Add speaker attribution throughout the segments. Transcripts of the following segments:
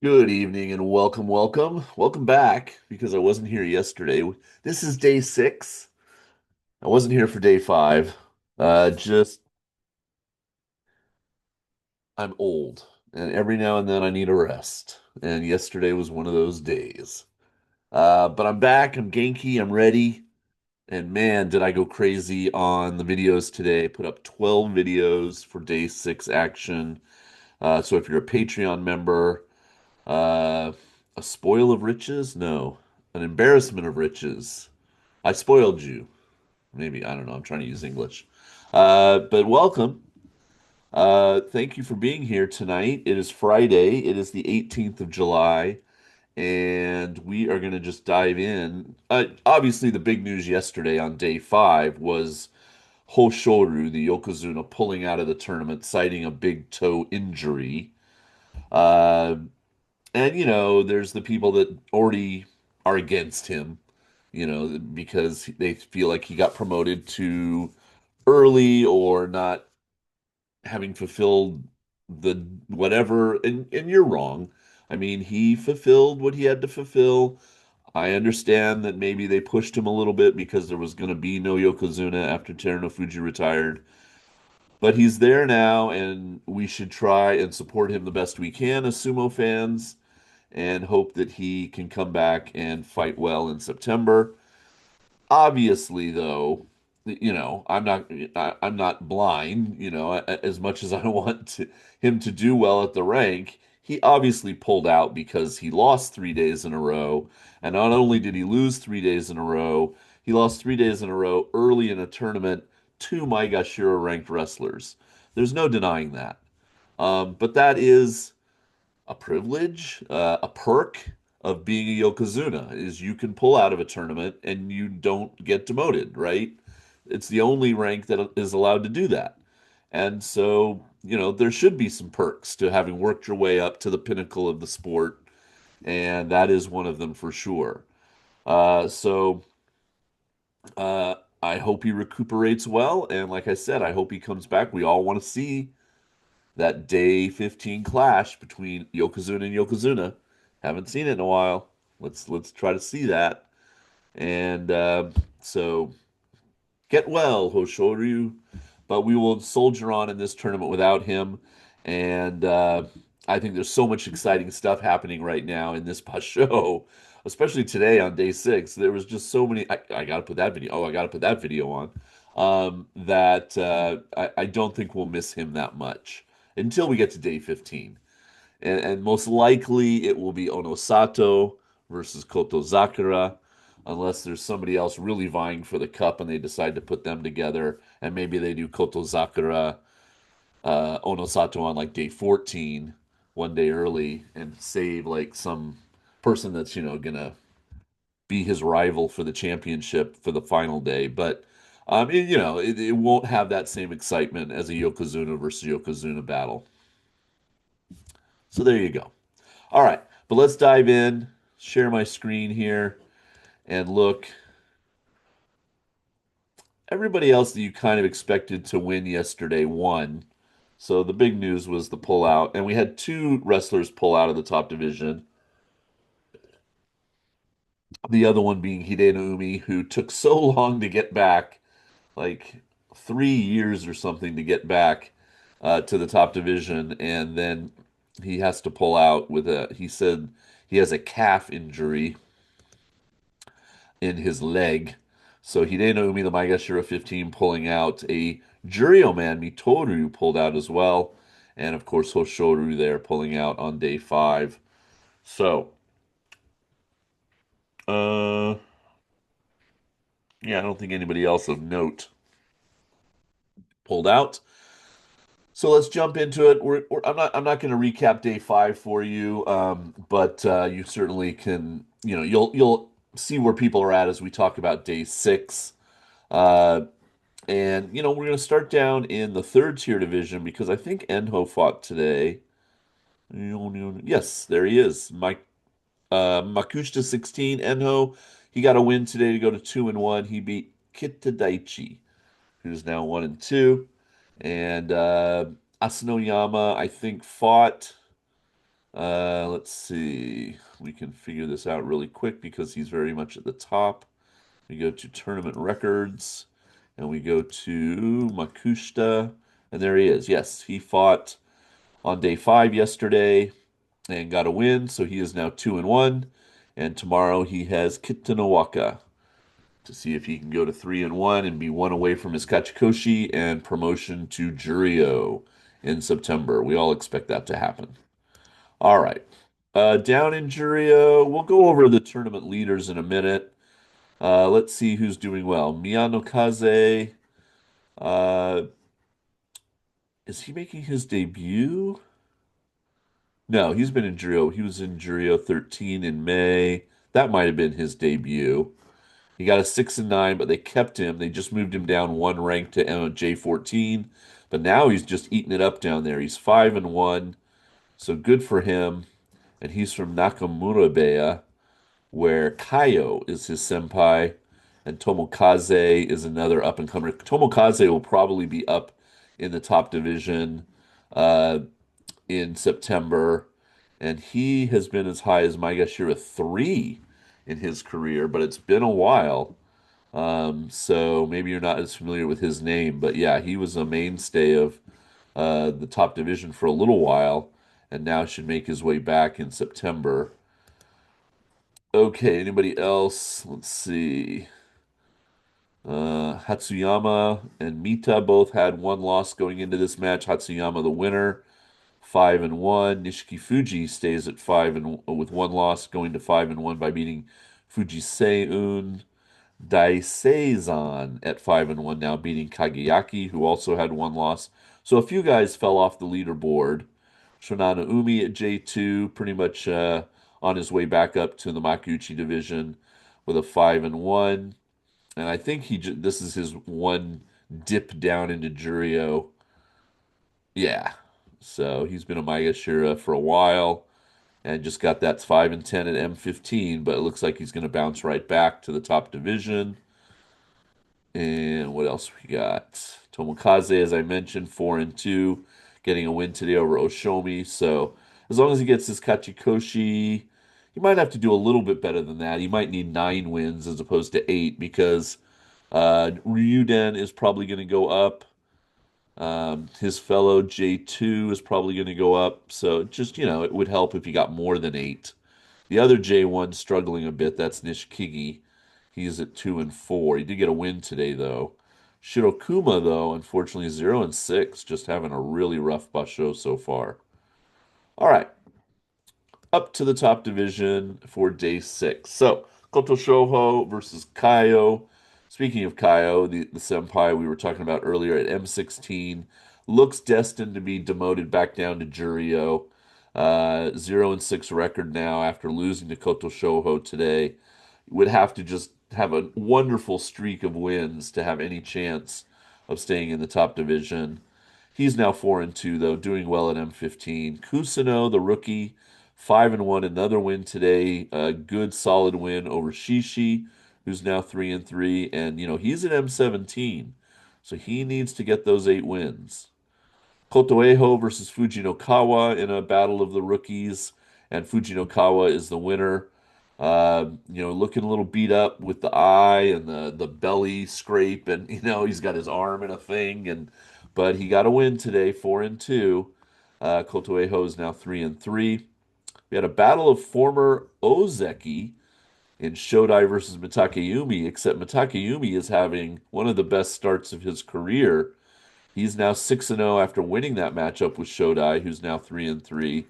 Speaker 1: Good evening and welcome, welcome. Welcome back because I wasn't here yesterday. This is day six. I wasn't here for day five. Just I'm old and every now and then I need a rest. And yesterday was one of those days. But I'm back, I'm Genki, I'm ready. And man, did I go crazy on the videos today. Put up 12 videos for day six action. So if you're a Patreon member, Uh, a spoil of riches? No. An embarrassment of riches. I spoiled you. Maybe, I don't know. I'm trying to use English. But welcome. Thank you for being here tonight. It is Friday. It is the 18th of July, and we are going to just dive in. Obviously, the big news yesterday on day five was Hoshoryu, the Yokozuna, pulling out of the tournament, citing a big toe injury. Uh, And there's the people that already are against him, because they feel like he got promoted too early or not having fulfilled the whatever. And you're wrong. I mean, he fulfilled what he had to fulfill. I understand that maybe they pushed him a little bit because there was going to be no Yokozuna after Terunofuji retired. But he's there now, and we should try and support him the best we can as sumo fans and hope that he can come back and fight well in September. Obviously, though, I'm not blind. As much as I want him to do well at the rank, he obviously pulled out because he lost 3 days in a row. And not only did he lose 3 days in a row, he lost 3 days in a row early in a tournament to Maegashira ranked wrestlers. There's no denying that. But that is a privilege, a perk of being a Yokozuna is you can pull out of a tournament and you don't get demoted, right? It's the only rank that is allowed to do that. And so, there should be some perks to having worked your way up to the pinnacle of the sport, and that is one of them for sure. So, I hope he recuperates well, and like I said, I hope he comes back. We all want to see that day 15 clash between Yokozuna and Yokozuna. Haven't seen it in a while. Let's try to see that. And so get well, Hoshoryu. But we will soldier on in this tournament without him. And I think there's so much exciting stuff happening right now in this Basho, especially today on day six. There was just so many. I got to put that video. Oh, I got to put that video on. That I don't think we'll miss him that much until we get to day 15. And most likely it will be Onosato versus Koto Zakura, unless there's somebody else really vying for the cup and they decide to put them together. And maybe they do Koto Zakura, Onosato on like day 14, one day early, and save like some person that's, gonna be his rival for the championship for the final day. But it won't have that same excitement as a Yokozuna versus Yokozuna battle. So there you go. All right, but let's dive in, share my screen here, and look. Everybody else that you kind of expected to win yesterday won. So the big news was the pullout, and we had two wrestlers pull out of the top division. The other one being Hideno Umi, who took so long to get back, like 3 years or something to get back to the top division, and then he has to pull out with a. He said he has a calf injury in his leg. So Hideno Umi, the Maegashira 15, pulling out. A Juryo man, Mitoru, pulled out as well. And of course, Hoshoryu there pulling out on day five. So, uh, yeah, I don't think anybody else of note pulled out. So let's jump into it. I'm not going to recap day five for you, but you certainly can. You'll see where people are at as we talk about day six. Uh, And we're going to start down in the third tier division because I think Enho fought today. Yes, there he is. Mike Makuuchi 16. Enho, he got a win today to go to 2-1. He beat Kitadaichi, who's now 1-2. And Asanoyama, I think, fought. Let's see. We can figure this out really quick because he's very much at the top. We go to tournament records and we go to Makushita, and there he is. Yes, he fought on day 5 yesterday and got a win, so he is now 2-1. And tomorrow he has Kitanowaka to see if he can go to 3-1 and be one away from his Kachikoshi and promotion to Juryo in September. We all expect that to happen. All right. Down in Juryo, we'll go over the tournament leaders in a minute. Let's see who's doing well. Miyanokaze, uh, is he making his debut? No, he's been in Juryo. He was in Juryo 13 in May. That might have been his debut. He got a 6-9, but they kept him. They just moved him down one rank to J14. But now he's just eating it up down there. He's 5-1, so good for him. And he's from Nakamura, where Kaio is his senpai, and Tomokaze is another up and comer. Tomokaze will probably be up in the top division uh, in September, and he has been as high as Maegashira 3 in his career, but it's been a while. So maybe you're not as familiar with his name, but yeah, he was a mainstay of the top division for a little while, and now should make his way back in September. Okay, anybody else? Let's see. Hatsuyama and Mita both had one loss going into this match. Hatsuyama the winner, 5-1. Nishiki Fuji stays at five and with one loss, going to 5-1 by beating Fujiseun. Daisei at 5-1 now, beating Kageyaki, who also had one loss. So a few guys fell off the leaderboard. Shonana Umi at J2, pretty much on his way back up to the Makuuchi division with a 5-1. And I think this is his one dip down into Juryo. Yeah. So he's been a Maegashira for a while and just got that 5-10 at M15, but it looks like he's going to bounce right back to the top division. And what else we got? Tomokaze, as I mentioned, 4-2, getting a win today over Oshomi. So as long as he gets his Kachikoshi, he might have to do a little bit better than that. He might need 9 wins as opposed to 8 because Ryuden is probably going to go up. His fellow J2 is probably going to go up. So just, it would help if he got more than 8. The other J1 struggling a bit. That's Nishikigi. He's at 2-4. He did get a win today, though. Shirokuma, though, unfortunately, 0-6, just having a really rough Basho so far. All right, up to the top division for day 6. So, Koto Shoho versus Kaio. Speaking of Kaio, the senpai we were talking about earlier at M16, looks destined to be demoted back down to Juryo. 0-6 record now after losing to Koto Shoho today. Would have to just have a wonderful streak of wins to have any chance of staying in the top division. He's now 4-2 though, doing well at M15. Kusino, the rookie, 5-1, another win today. A good solid win over Shishi, who's now 3-3, and he's at M17, so he needs to get those 8 wins. Kotoeho versus Fujinokawa in a battle of the rookies, and Fujinokawa is the winner. Looking a little beat up with the eye and the belly scrape, and he's got his arm in a thing, but he got a win today, 4-2. Kotoeho is now 3-3. We had a battle of former Ozeki in Shodai versus Mitakeyumi, except Mitakeyumi is having one of the best starts of his career. He's now 6-0 after winning that matchup with Shodai, who's now 3-3.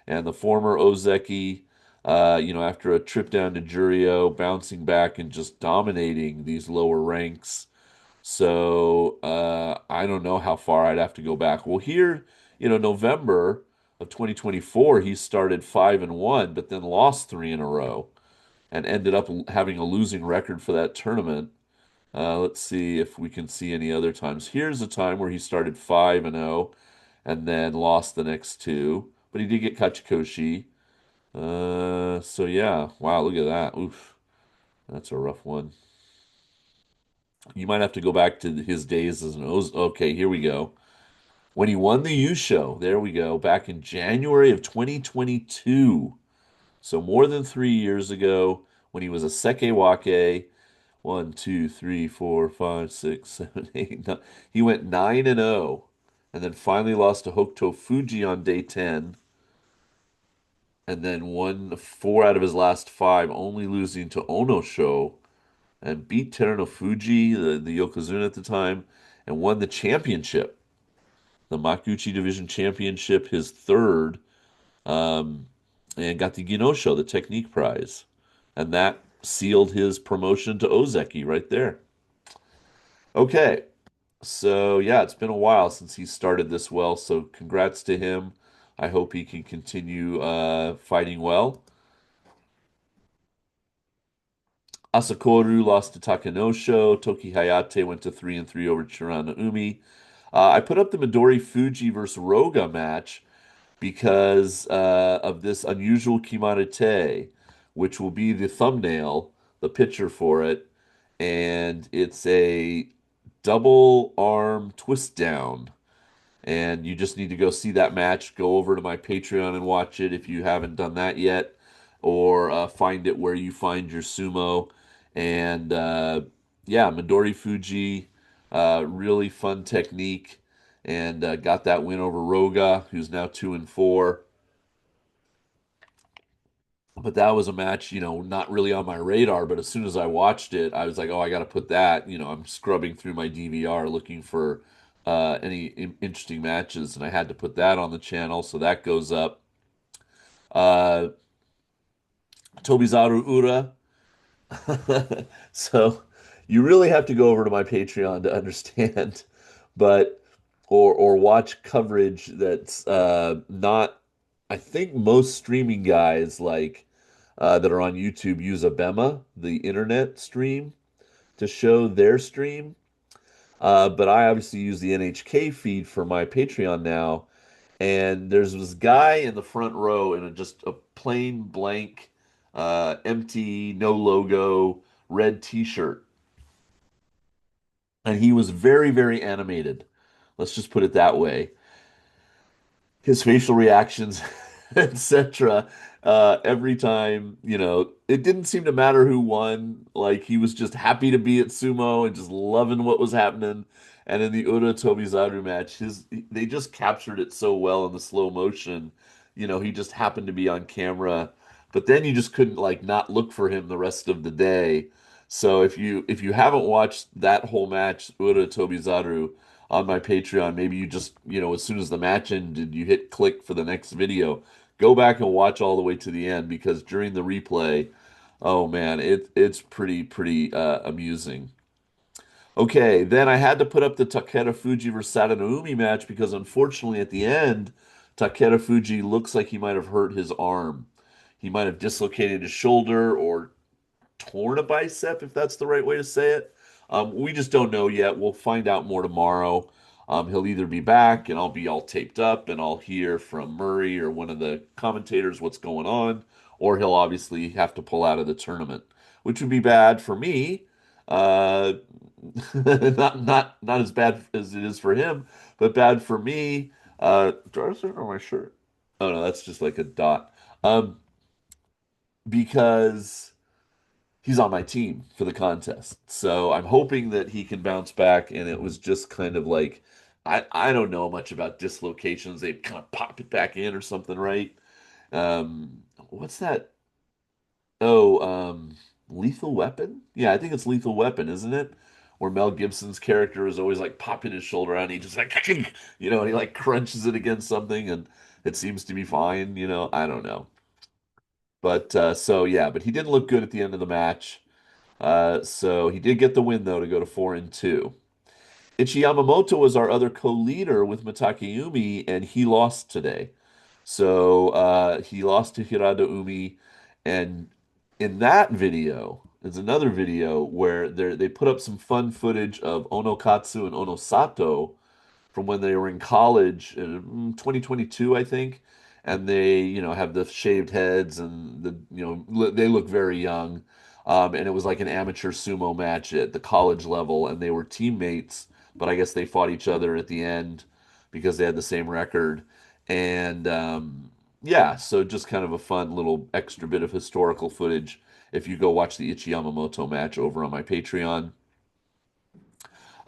Speaker 1: And the former Ozeki, after a trip down to Juryo, bouncing back and just dominating these lower ranks. So I don't know how far I'd have to go back. Well, here, November of 2024, he started 5-1, but then lost 3 in a row and ended up having a losing record for that tournament. Let's see if we can see any other times. Here's a time where he started 5-0 and then lost the next 2, but he did get Kachikoshi. So yeah, wow, look at that. Oof, that's a rough one. You might have to go back to his days as an Oz. Okay, here we go. when he won the U show, there we go, back in January of 2022. So more than 3 years ago, when he was a Sekewake, 1, 2, 3, 4, 5, 6, 7, 8, 9. He went 9-0, and then finally lost to Hokuto Fuji on day 10, and then won four out of his last five, only losing to Ono Show, and beat Teruno Fuji, the Yokozuna at the time, and won the championship, the Makuuchi Division Championship, his third, um, and got the Ginosho, the technique prize. And that sealed his promotion to Ozeki right there. Okay, so yeah, it's been a while since he started this well, so congrats to him. I hope he can continue fighting well. Asakoru lost to Takanosho. Toki Hayate went to 3-3 over Chirana Umi. I put up the Midori Fuji versus Roga match because of this unusual Kimarite, which will be the thumbnail, the picture for it. And it's a double arm twist down. And you just need to go see that match. Go over to my Patreon and watch it if you haven't done that yet, or find it where you find your sumo. And yeah, Midori Fuji, really fun technique, and got that win over Roga, who's now 2-4. But that was a match, not really on my radar. But as soon as I watched it, I was like, oh, I got to put that. I'm scrubbing through my DVR looking for any interesting matches, and I had to put that on the channel. So that goes up. Uh, Tobizaru Ura. So you really have to go over to my Patreon to understand, but or watch coverage that's not. I think most streaming guys that are on YouTube use Abema, the internet stream, to show their stream. But I obviously use the NHK feed for my Patreon now. And there's this guy in the front row in just a plain blank, empty, no logo, red t-shirt. And he was very, very animated. Let's just put it that way. His facial reactions, etc. Every time, it didn't seem to matter who won. Like he was just happy to be at sumo and just loving what was happening. And in the Ura Tobizaru match, they just captured it so well in the slow motion. He just happened to be on camera, but then you just couldn't like not look for him the rest of the day. So if you haven't watched that whole match, Ura Tobizaru, on my Patreon. Maybe you just, as soon as the match ended, you hit click for the next video. Go back and watch all the way to the end because during the replay, oh man, it's pretty amusing. Okay, then I had to put up the Takeda Fuji versus Sadanoumi match because unfortunately at the end, Takeda Fuji looks like he might have hurt his arm. He might have dislocated his shoulder or torn a bicep, if that's the right way to say it. We just don't know yet. We'll find out more tomorrow. He'll either be back and I'll be all taped up and I'll hear from Murray or one of the commentators what's going on, or he'll obviously have to pull out of the tournament, which would be bad for me. Uh, not as bad as it is for him, but bad for me. Do I have on my shirt? Oh no, that's just like a dot. Because he's on my team for the contest. So I'm hoping that he can bounce back. And it was just kind of like, I don't know much about dislocations. They kind of pop it back in or something, right? What's that? Oh, Lethal Weapon? Yeah, I think it's Lethal Weapon, isn't it? Where Mel Gibson's character is always like popping his shoulder out and he just like, he like crunches it against something and it seems to be fine, I don't know. But so yeah, but he didn't look good at the end of the match. So he did get the win though to go to 4-2. Ichi Yamamoto was our other co-leader with Matake Umi, and he lost today. So he lost to Hirada Umi, and in that video, there's another video where they put up some fun footage of Onokatsu and Onosato from when they were in college in 2022, I think. And they, have the shaved heads and they look very young. And it was like an amateur sumo match at the college level, and they were teammates, but I guess they fought each other at the end. because they had the same record. And yeah, so just kind of a fun little extra bit of historical footage if you go watch the Ichi Yamamoto match over on my Patreon.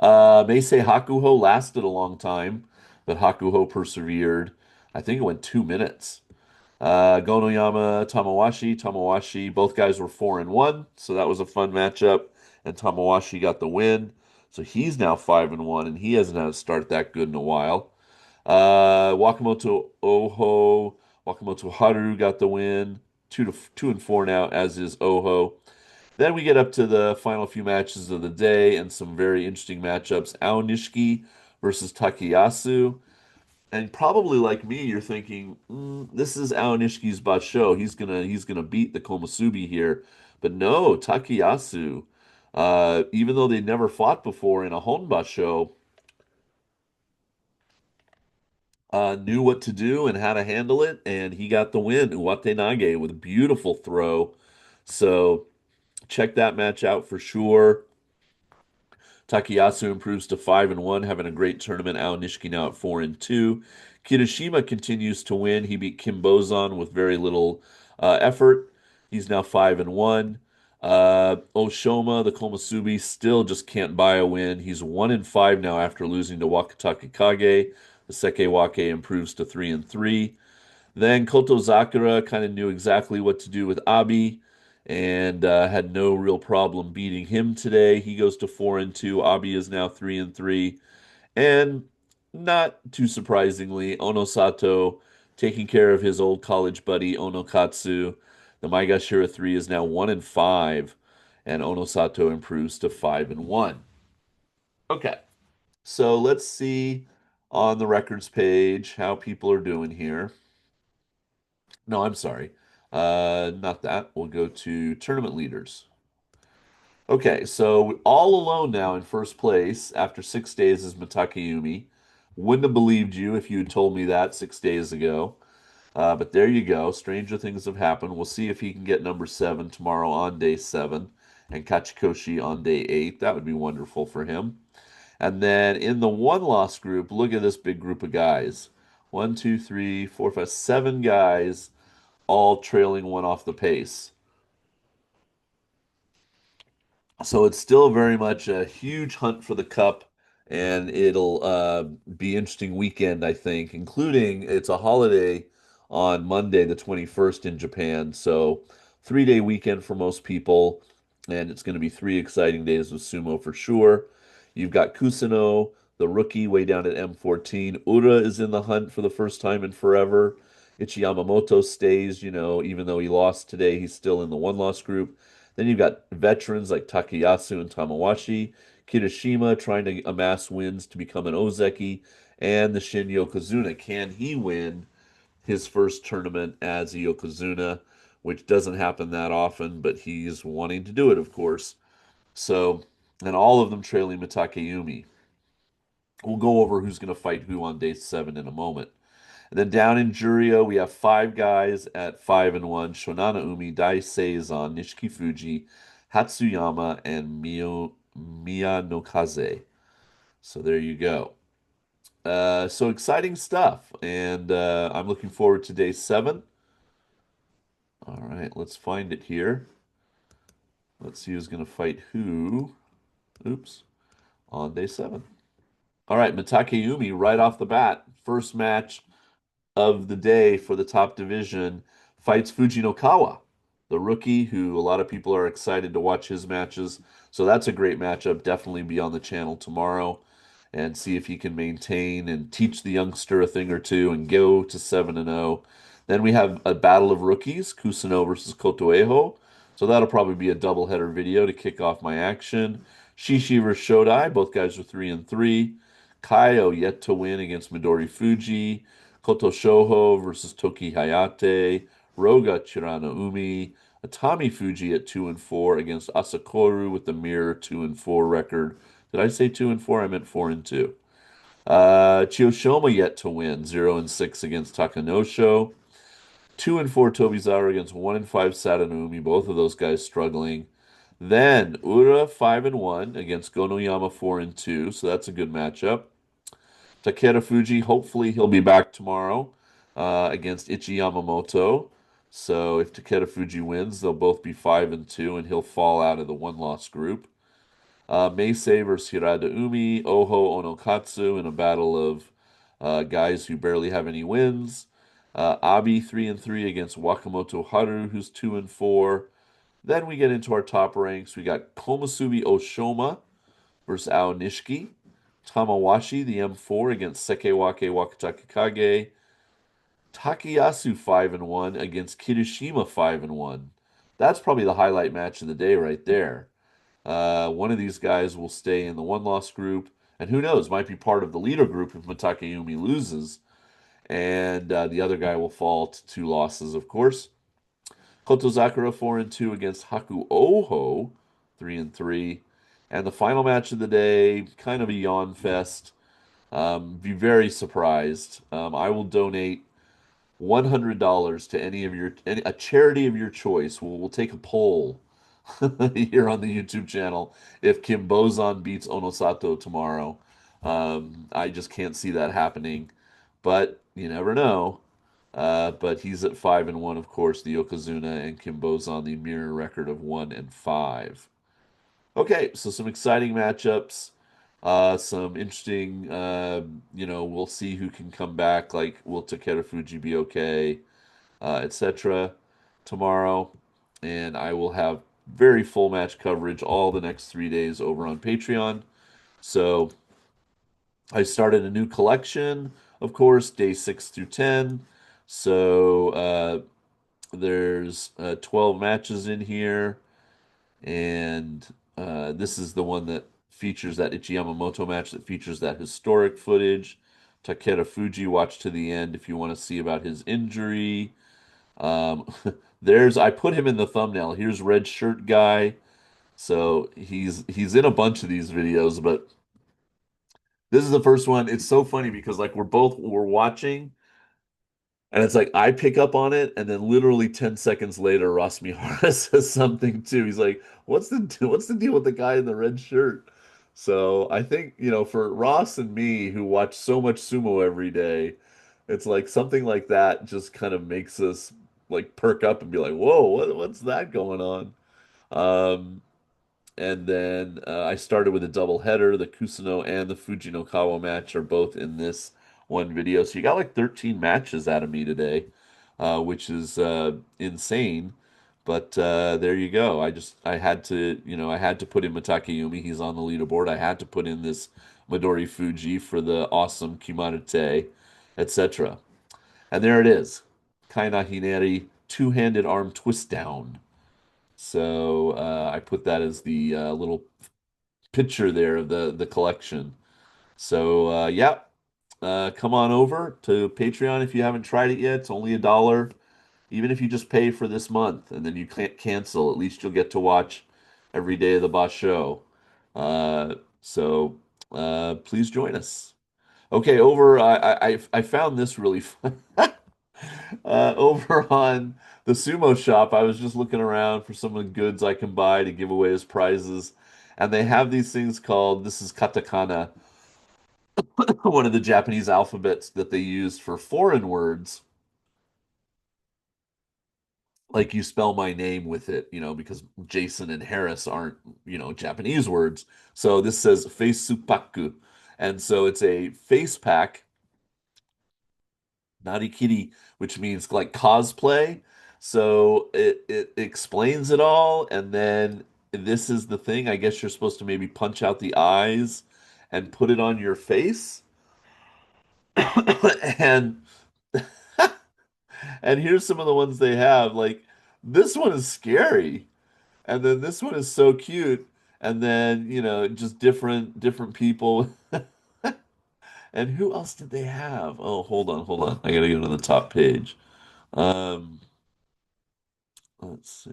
Speaker 1: Meisei Hakuho lasted a long time, but Hakuho persevered. I think it went 2 minutes. Gonoyama, Tamawashi, both guys were 4-1, so that was a fun matchup. And Tamawashi got the win, so he's now 5-1, and he hasn't had a start that good in a while. Wakamoto Haru got the win, 2-4 now, as is Oho. Then we get up to the final few matches of the day and some very interesting matchups. Aonishiki versus Takayasu. And probably like me, you're thinking, this is Aonishiki's Basho. He's gonna beat the Komusubi here. But no, Takayasu, even though they never fought before in a Hon Basho, knew what to do and how to handle it, and he got the win. Uwatenage with a beautiful throw. So check that match out for sure. Takayasu improves to 5-1, having a great tournament. Ao Nishiki now at 4-2. Kirishima continues to win. He beat Kim Bozan with very little effort. He's now 5-1. Oshoma, the Komusubi, still just can't buy a win. He's 1-5 now after losing to Wakatake Kage. The Sekewake improves to 3-3. Then Koto Zakura kind of knew exactly what to do with Abi and had no real problem beating him today. He goes to 4-2. Abi is now 3-3. And not too surprisingly, Onosato taking care of his old college buddy Onokatsu. The Maegashira 3 is now 1-5, and Onosato improves to 5-1. Okay, so let's see on the records page how people are doing here. No, I'm sorry. Not that. We'll go to tournament leaders. Okay, so all alone now in first place after 6 days is Matakayumi. Wouldn't have believed you if you had told me that 6 days ago. But there you go. Stranger things have happened. We'll see if he can get number 7 tomorrow on day 7 and Kachikoshi on day 8. That would be wonderful for him. And then in the one loss group, look at this big group of guys. One, two, three, four, five, 7 guys all trailing one off the pace. So it's still very much a huge hunt for the cup, and it'll be interesting weekend, I think, including it's a holiday on Monday, the 21st in Japan. So 3-day weekend for most people, and it's going to be 3 exciting days of sumo for sure. You've got Kusino, the rookie, way down at M14. Ura is in the hunt for the first time in forever. Ichi Yamamoto stays, even though he lost today, he's still in the one loss group. Then you've got veterans like Takayasu and Tamawashi, Kirishima trying to amass wins to become an Ozeki, and the Shin Yokozuna. Can he win his first tournament as a Yokozuna, which doesn't happen that often, but he's wanting to do it, of course. So, and all of them trailing Matakayumi. We'll go over who's going to fight who on day 7 in a moment. And then down in Juryo, we have 5 guys at 5-1. Shonana Umi, Dai Seizan, Nishiki Fuji, Hatsuyama, and Miya no Kaze. So there you go. So exciting stuff. And I'm looking forward to day 7. All right, let's find it here. Let's see who's going to fight who. Oops. On day 7. All right, Matakayumi right off the bat. First match of the day for the top division fights Fujinokawa, the rookie who a lot of people are excited to watch his matches. So that's a great matchup. Definitely be on the channel tomorrow and see if he can maintain and teach the youngster a thing or two and go to 7-0. Then we have a battle of rookies, Kusino versus Kotoeho. So that'll probably be a doubleheader video to kick off my action. Shishi versus Shodai, both guys are 3-3. Kaio yet to win against Midori Fuji. Koto Shoho versus Toki Hayate, Roga Chirano Umi, Atami Fuji at 2-4 against Asakoru with the mirror 2-4 record. Did I say 2-4? I meant 4-2. Chiyoshima yet to win, 0-6 against Takanosho. 2-4 Tobizawa against 1-5 Sadanumi, both of those guys struggling. Then Ura 5-1 against Gonoyama 4-2, so that's a good matchup. Takeda Fuji, hopefully he'll be back tomorrow against Ichi Yamamoto. So if Takeda Fuji wins, they'll both be 5-2, and he'll fall out of the one-loss group. Meisei versus Hirada Umi, Oho Onokatsu in a battle of guys who barely have any wins. Abi 3-3 against Wakamoto Haru, who's 2-4. Then we get into our top ranks. We got Komusubi Oshoma versus Aonishiki. Tamawashi, the M4, against Sekewake Wakatake Kage. Takayasu 5-1 against Kirishima 5-1. That's probably the highlight match of the day right there. One of these guys will stay in the one-loss group, and who knows, might be part of the leader group if Matakayumi loses, and the other guy will fall to two losses, of course. Kotozakura 4-2 against Haku Oho 3-3, and the final match of the day, kind of a yawn fest. Be very surprised. I will donate $100 to a charity of your choice. We'll take a poll here on the YouTube channel if Kim Bozan beats Onosato tomorrow. I just can't see that happening, but you never know. But he's at 5-1, of course. The Yokozuna and Kim Bozan the mirror record of 1-5. Okay, so some exciting matchups. Some interesting, we'll see who can come back. Like, will Takeda Fuji be okay, etc. tomorrow. And I will have very full match coverage all the next 3 days over on Patreon. So I started a new collection, of course, day 6 through 10. So there's 12 matches in here. And this is the one that features that Ichi Yamamoto match that features that historic footage. Takeda Fuji, watch to the end if you want to see about his injury. Um, I put him in the thumbnail. Here's Red Shirt Guy. So he's in a bunch of these videos, but this is the first one. It's so funny because like we're watching and it's like I pick up on it, and then literally 10 seconds later, Ross Mihara says something too. He's like, what's the deal with the guy in the red shirt? So I think, for Ross and me who watch so much sumo every day, it's like something like that just kind of makes us like perk up and be like, whoa, what's that going on? Um, and then I started with a double header. The Kusuno and the Fujinokawa match are both in this one video. So you got like 13 matches out of me today, which is insane. But there you go. I had to, I had to put in Matakayumi. He's on the leaderboard. I had to put in this Midori Fuji for the awesome Kimarite, etc. And there it is. Kaina Hineri, two-handed arm twist down. So I put that as the little picture there of the collection. So yeah, come on over to Patreon if you haven't tried it yet. It's only $1. Even if you just pay for this month and then you can't cancel, at least you'll get to watch every day of the Boss Show. So please join us. Okay, I found this really fun. Over on the sumo shop, I was just looking around for some of the goods I can buy to give away as prizes. And they have these things called, this is katakana, one of the Japanese alphabets that they use for foreign words. Like you spell my name with it, because Jason and Harris aren't, Japanese words. So this says face supaku. And so it's a face pack Narikiri, which means like cosplay. So it explains it all, and then this is the thing. I guess you're supposed to maybe punch out the eyes and put it on your face. And and here's some of the ones they have. Like this one is scary, and then this one is so cute, and then just different people. And who else did they have? Oh, hold on. I gotta go to the top page. Um, Let's see.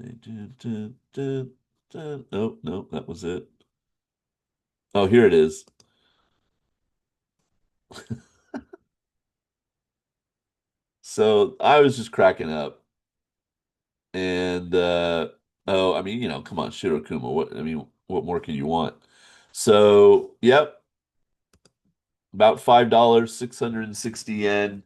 Speaker 1: Nope, nope, that was it. Oh, here it is. So I was just cracking up. And oh, I mean, come on, Shirokuma. What more can you want? So, yep. About $5, 660 yen.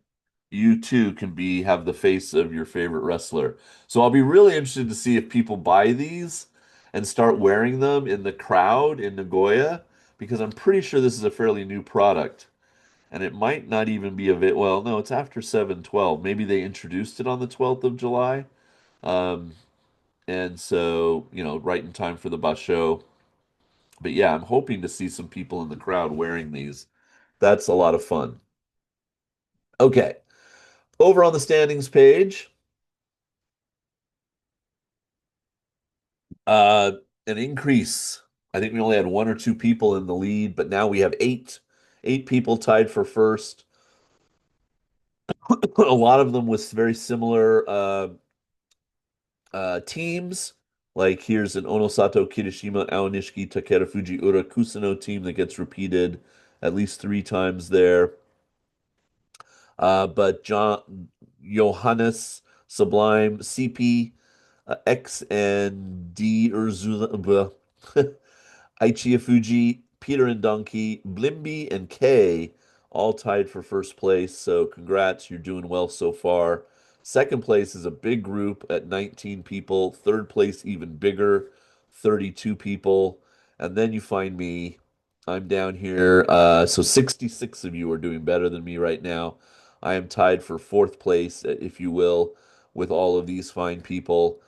Speaker 1: You too can have the face of your favorite wrestler. So I'll be really interested to see if people buy these and start wearing them in the crowd in Nagoya, because I'm pretty sure this is a fairly new product. And it might not even be well, no, it's after 7/12. Maybe they introduced it on the 12th of July. Um, and so, right in time for the Basho. But yeah, I'm hoping to see some people in the crowd wearing these. That's a lot of fun. Okay, over on the standings page, uh, an increase. I think we only had one or two people in the lead, but now we have eight people tied for first. A lot of them with very similar teams. Like here's an Onosato, Kirishima, Aonishiki, Takeda, Fujiura, Kusano team that gets repeated at least three times there. But Johannes, Sublime, CP, X and D Urzula, Aichi Fuji, Peter and Donkey, Blimby, and K all tied for first place. So congrats, you're doing well so far. Second place is a big group at 19 people. Third place, even bigger, 32 people. And then you find me. I'm down here. So 66 of you are doing better than me right now. I am tied for fourth place, if you will, with all of these fine people.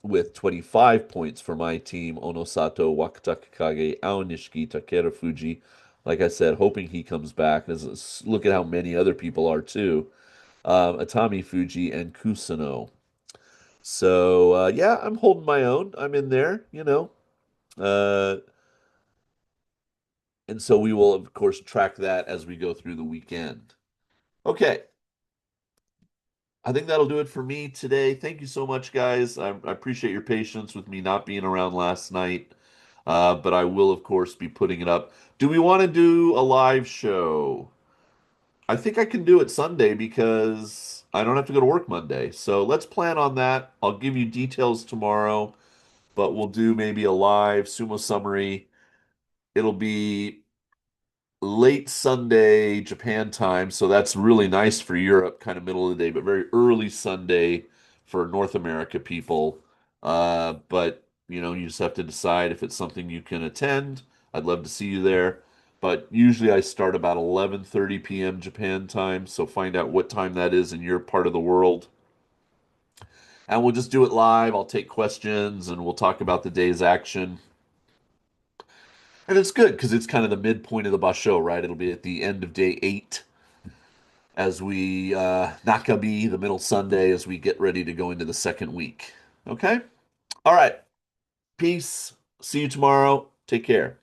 Speaker 1: With 25 points for my team, Onosato, Wakatakage, Aonishiki, Takeda Fuji. Like I said, hoping he comes back. Look at how many other people are too. Atami Fuji and Kusano. So yeah, I'm holding my own. I'm in there. Uh, and so we will, of course, track that as we go through the weekend. Okay, I think that'll do it for me today. Thank you so much, guys. I appreciate your patience with me not being around last night. But I will, of course, be putting it up. Do we want to do a live show? I think I can do it Sunday because I don't have to go to work Monday. So let's plan on that. I'll give you details tomorrow, but we'll do maybe a live sumo summary. It'll be late Sunday Japan time, so that's really nice for Europe, kind of middle of the day, but very early Sunday for North America people. But you just have to decide if it's something you can attend. I'd love to see you there. But usually I start about 11:30 p.m. Japan time, so find out what time that is in your part of the world. And we'll just do it live. I'll take questions and we'll talk about the day's action. And it's good because it's kind of the midpoint of the basho, right? It'll be at the end of day 8 as we Nakabi, the middle Sunday, as we get ready to go into the second week. Okay? All right. Peace. See you tomorrow. Take care.